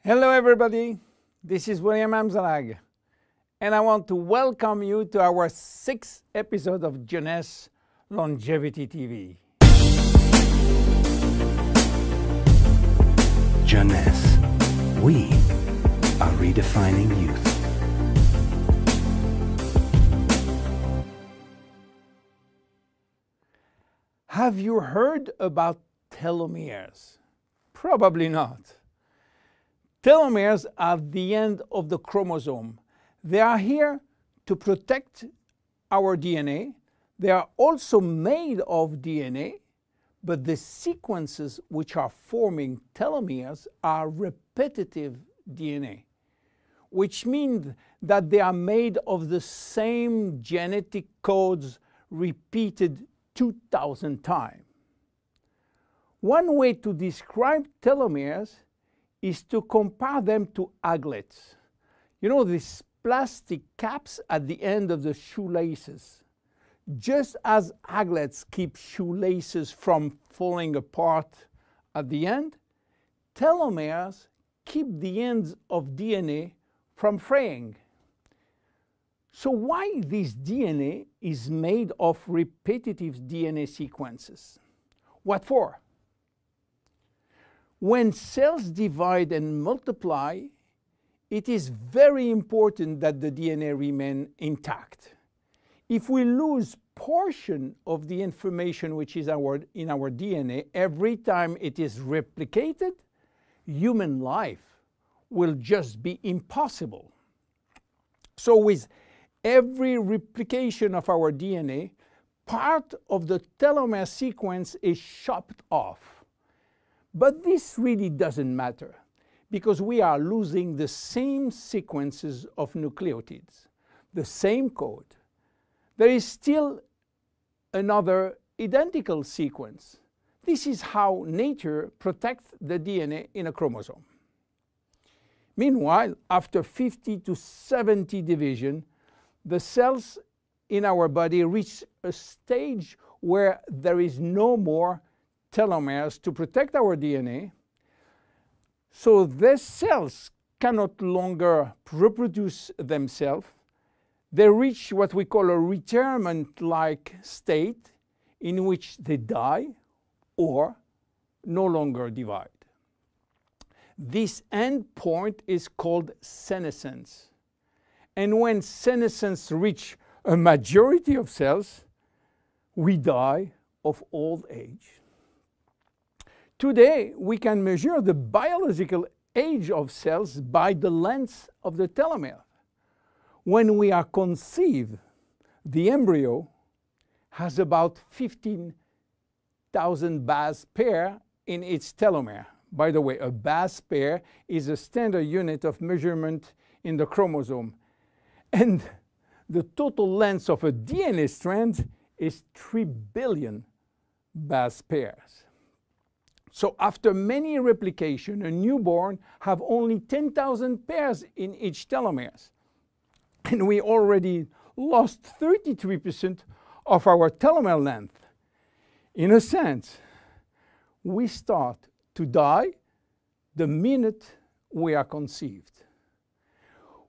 Hello everybody, this is William Amzalag, and I want to welcome you to our 6th episode of Jeunesse Longevity TV. Jeunesse, we are redefining youth. Have you heard about telomeres? Probably not. Telomeres are the end of the chromosome. They are here to protect our DNA. They are also made of DNA, but the sequences which are forming telomeres are repetitive DNA, which means that they are made of the same genetic codes repeated 2,000 times. One way to describe telomeres is to compare them to aglets. You know, these plastic caps at the end of the shoelaces. Just as aglets keep shoelaces from falling apart at the end, telomeres keep the ends of DNA from fraying. So why this DNA is made of repetitive DNA sequences? What for? When cells divide and multiply, it is very important that the DNA remain intact. If we lose portion of the information which is in our DNA every time it is replicated, human life will just be impossible. So with every replication of our DNA, part of the telomere sequence is chopped off. But this really doesn't matter because we are losing the same sequences of nucleotides, the same code. There is still another identical sequence. This is how nature protects the DNA in a chromosome. Meanwhile, after 50 to 70 division, the cells in our body reach a stage where there is no more telomeres to protect our DNA. So these cells cannot longer reproduce themselves. They reach what we call a retirement-like state in which they die or no longer divide. This end point is called senescence. And when senescence reaches a majority of cells, we die of old age. Today, we can measure the biological age of cells by the length of the telomere. When we are conceived, the embryo has about 15,000 base pair in its telomere. By the way, a base pair is a standard unit of measurement in the chromosome. And the total length of a DNA strand is 3 billion base pairs. So after many replication, a newborn have only 10,000 pairs in each telomeres. And we already lost 33% of our telomere length. In a sense, we start to die the minute we are conceived.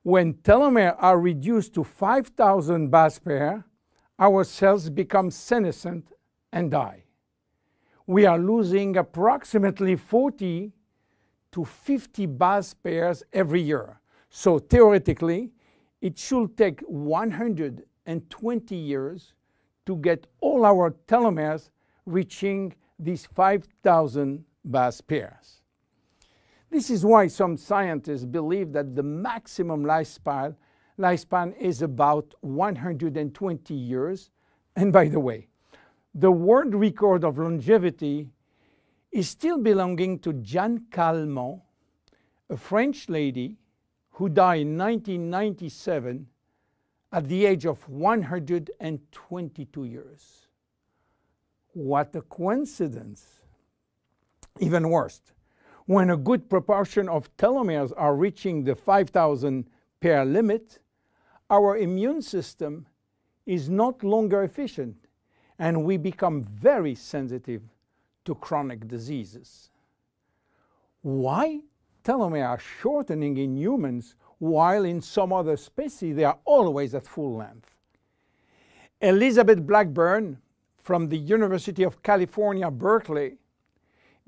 When telomeres are reduced to 5,000 base pairs, our cells become senescent and die. We are losing approximately 40 to 50 base pairs every year. So theoretically, it should take 120 years to get all our telomeres reaching these 5,000 base pairs. This is why some scientists believe that the maximum lifespan is about 120 years. And by the way, the world record of longevity is still belonging to Jeanne Calment, a French lady who died in 1997 at the age of 122 years. What a coincidence! Even worse, when a good proportion of telomeres are reaching the 5,000 pair limit, our immune system is not longer efficient, and we become very sensitive to chronic diseases. Why telomeres are shortening in humans, while in some other species they are always at full length. Elizabeth Blackburn from the University of California, Berkeley,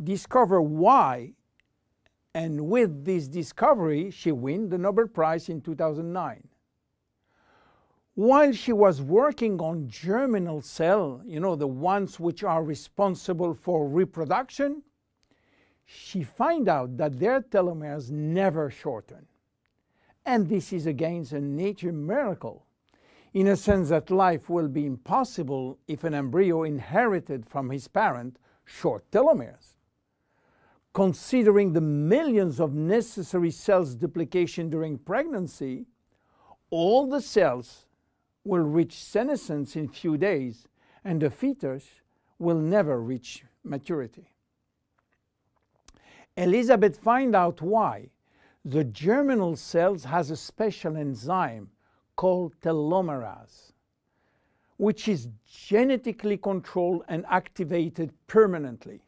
discovered why, and with this discovery she won the Nobel Prize in 2009. While she was working on germinal cells, the ones which are responsible for reproduction, she found out that their telomeres never shorten. And this is again a nature miracle, in a sense that life will be impossible if an embryo inherited from his parent short telomeres. Considering the millions of necessary cells duplication during pregnancy, all the cells will reach senescence in few days, and the fetus will never reach maturity. Elizabeth found out why. The germinal cells has a special enzyme called telomerase, which is genetically controlled and activated permanently.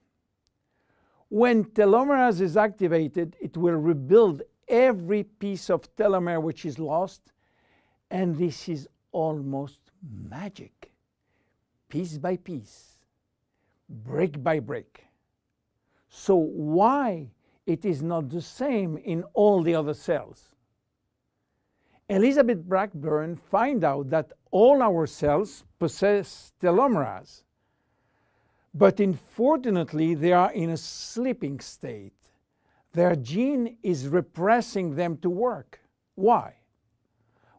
When telomerase is activated, it will rebuild every piece of telomere which is lost, and this is almost magic. Piece by piece, brick by brick. So why it is not the same in all the other cells? Elizabeth Blackburn found out that all our cells possess telomerase, but unfortunately they are in a sleeping state. Their gene is repressing them to work. Why?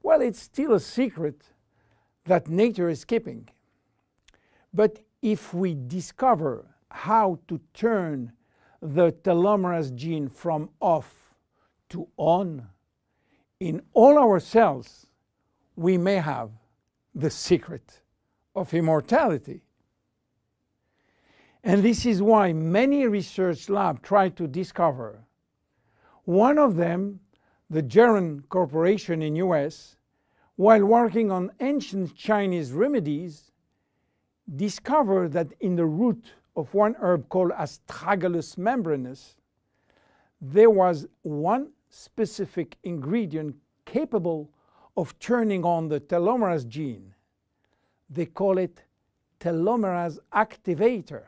Well, it's still a secret that nature is keeping. But if we discover how to turn the telomerase gene from off to on in all our cells, we may have the secret of immortality. And this is why many research labs try to discover. One of them, the Geron Corporation in US, while working on ancient Chinese remedies, discovered that in the root of one herb called Astragalus membranus, there was one specific ingredient capable of turning on the telomerase gene. They call it telomerase activator,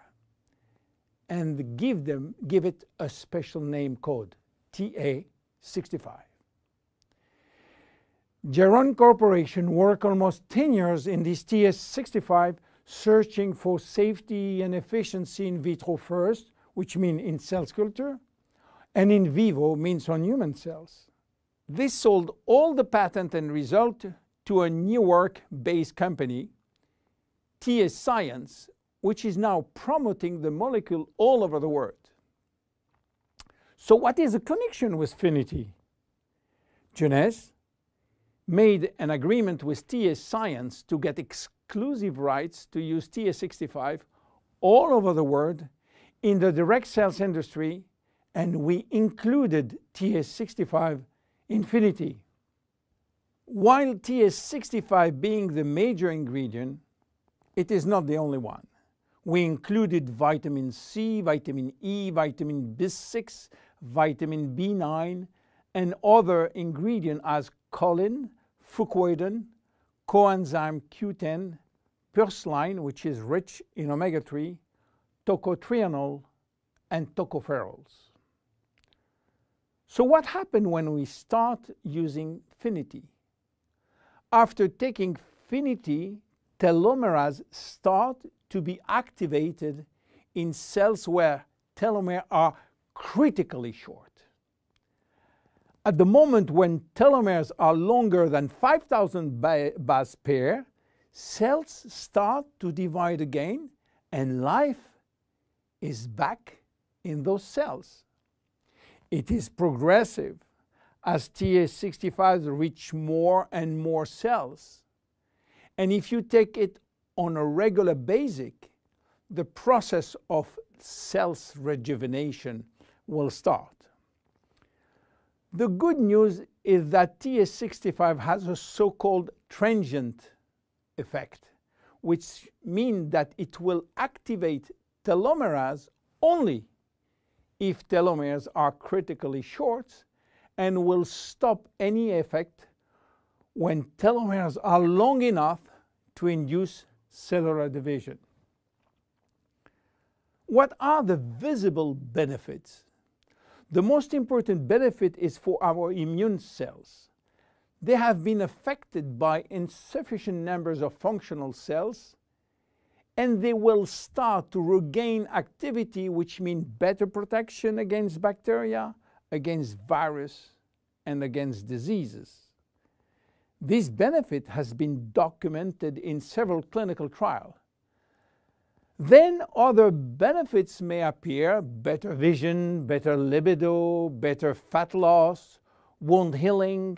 and give it a special name code, TA65. Geron Corporation worked almost 10 years in this TA65, searching for safety and efficiency in vitro first, which means in cell culture, and in vivo means on human cells. This sold all the patent and result to a Newark-based company, TA Science, which is now promoting the molecule all over the world. So what is the connection with Finity? Jeunesse made an agreement with TA Science to get exclusive rights to use TA65 all over the world in the direct cells industry, and we included TA65 in Finity. While TA65 being the major ingredient, it is not the only one. We included vitamin C, vitamin E, vitamin B6, vitamin B9, and other ingredients as choline, fucoidan, coenzyme Q10, purslane, which is rich in omega-3, tocotrienol, and tocopherols. So what happened when we start using Finity? After taking Finity, telomerase start to be activated in cells where telomeres are critically short. At the moment when telomeres are longer than 5,000 base pair, cells start to divide again, and life is back in those cells. It is progressive as TA65 reach more and more cells. And if you take it on a regular basis, the process of cells rejuvenation will start. The good news is that TA65 has a so-called transient effect, which means that it will activate telomerase only if telomeres are critically short and will stop any effect when telomeres are long enough to induce cellular division. What are the visible benefits? The most important benefit is for our immune cells. They have been affected by insufficient numbers of functional cells, and they will start to regain activity, which means better protection against bacteria, against virus, and against diseases. This benefit has been documented in several clinical trials. Then other benefits may appear: better vision, better libido, better fat loss, wound healing,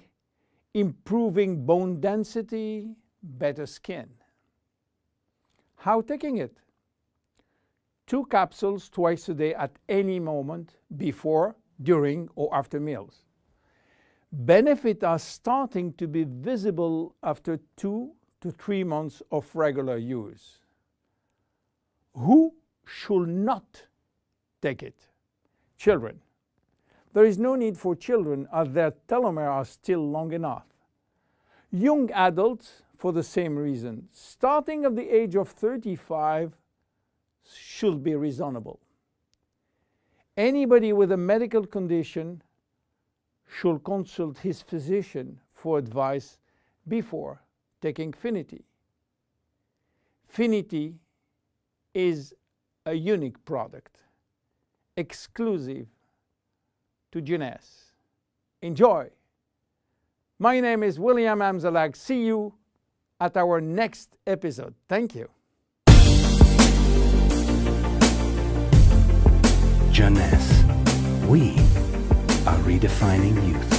improving bone density, better skin. How taking it? 2 capsules twice a day at any moment, before, during, or after meals. Benefits are starting to be visible after 2 to 3 months of regular use. Who should not take it? Children. There is no need for children, as their telomeres are still long enough. Young adults, for the same reason, starting at the age of 35, should be reasonable. Anybody with a medical condition should consult his physician for advice before taking Finity. Finity is a unique product, exclusive to Jeunesse. Enjoy! My name is William Amzalag. See you at our next episode. Thank you. Jeunesse. We are redefining youth.